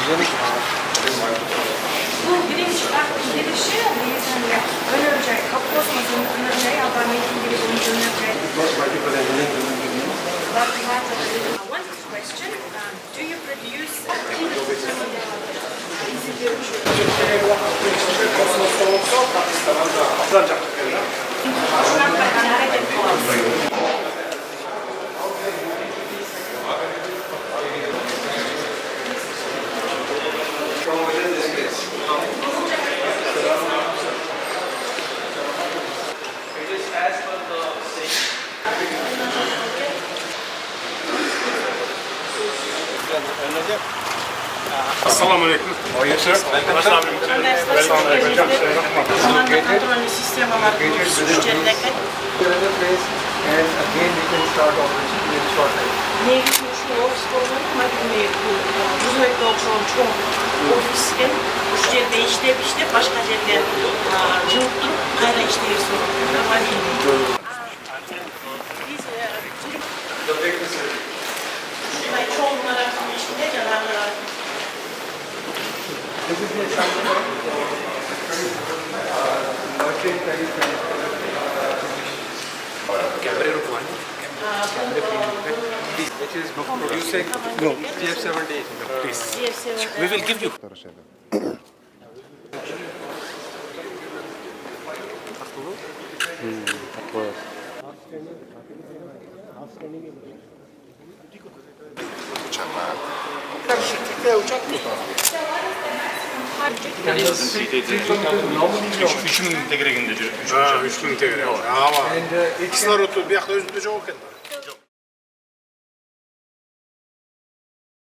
Bu birinci bir şey oluyor yani önce kapatmasın önce ya da ne gibi bir One question, do you produce Assalamu alaikum. How are you, sir? And again we can start operation in a short time. This is the example of merchant which is producing CF-70. Please. We will give you. Üç bin tegre. Ama. Kıslar otu bir yaklaşık 3 bin tegre.